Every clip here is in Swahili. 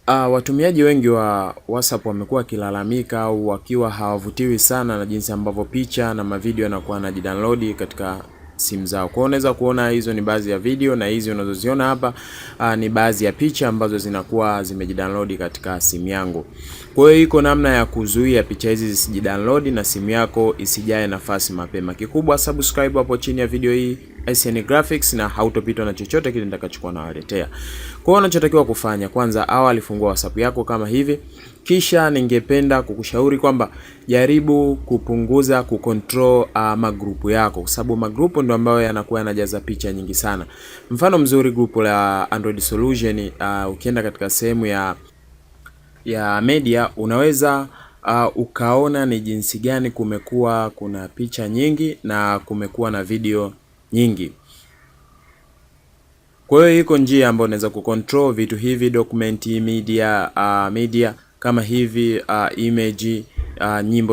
Watumiaji wengi wa WhatsApp wamekuwa wakilalamika au wakiwa hawavutiwi sana na jinsi ambavyo picha na mavideo yanakuwa yanajidownload katika simu zao. Kwa hiyo unaweza kuona hizo ni baadhi ya video na hizi unazoziona hapa ni baadhi ya picha ambazo zinakuwa zimejidownload katika simu yangu. Kwa hiyo iko namna ya kuzuia picha hizi zisijidownload na simu yako isijae nafasi mapema. Kikubwa subscribe hapo chini ya video hii SN Graphics na hautopitwa na chochote kile nitakachokuwa nawaletea. Kwa hiyo unachotakiwa kufanya, kwanza awali fungua WhatsApp yako kama hivi. Kisha ningependa kukushauri kwamba jaribu kupunguza kucontrol magrupu yako, kwa sababu magrupu ndio ambayo yanakuwa yanajaza picha nyingi sana. Mfano mzuri grupu la Android Solution, ukienda katika sehemu ya media unaweza ukaona ni jinsi gani kumekuwa kuna picha nyingi na kumekuwa na video nyingi. Kwa hiyo iko njia ambayo unaweza kucontrol vitu hivi, document, media kama hivi, image,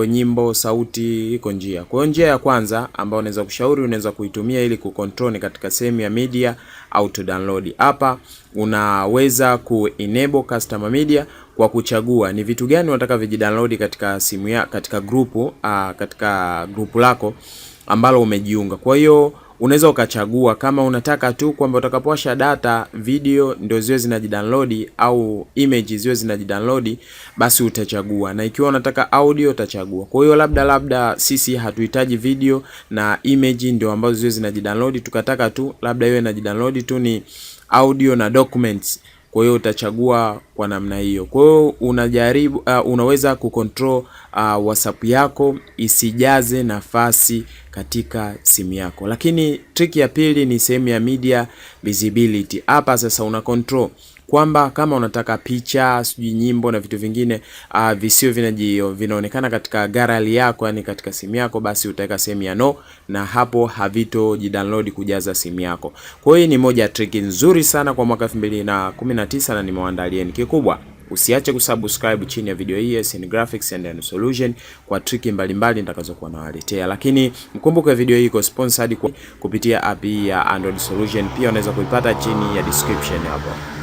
nyimbo, sauti, iko njia. Kwa hiyo njia ya kwanza ambayo unaweza kushauri unaweza kuitumia ili kucontrol ni katika sehemu ya media auto download. Hapa unaweza enable customer media kwa kuchagua ni vitu gani unataka vijidownload katika simu ya katika grupu lako ambalo umejiunga. Kwa hiyo unaweza ukachagua kama unataka tu kwamba utakapowasha data video ndio ziwe zinajidownload au images ziwe zinajidownload, basi utachagua, na ikiwa unataka audio utachagua. Kwa hiyo labda sisi hatuhitaji video na image ndio ambazo ziwe zinajidownload, tukataka tu labda iwe inajidownload tu ni audio na documents. Kwa hiyo utachagua kwa namna hiyo. Kwa hiyo unajaribu unaweza kucontrol WhatsApp yako isijaze nafasi katika simu yako. Lakini trick ya pili ni sehemu ya media visibility. Hapa sasa una control kwamba kama unataka picha, sijui nyimbo na vitu vingine visio vinaonekana katika gallery yako, yani katika simu yako, basi utaweka sehemu ya no, na hapo havito jidownload kujaza simu yako. Kwa hiyo ni moja ya trick nzuri sana kwa mwaka 2019 na nimewaandalieni. Kikubwa usiache kusubscribe chini ya video hii SN Graphics and Solution kwa trick mbalimbali nitakazokuwa nawaletea. Lakini mkumbuke video hii iko sponsored kupitia app ya Android Solution, pia unaweza kuipata chini ya description hapo.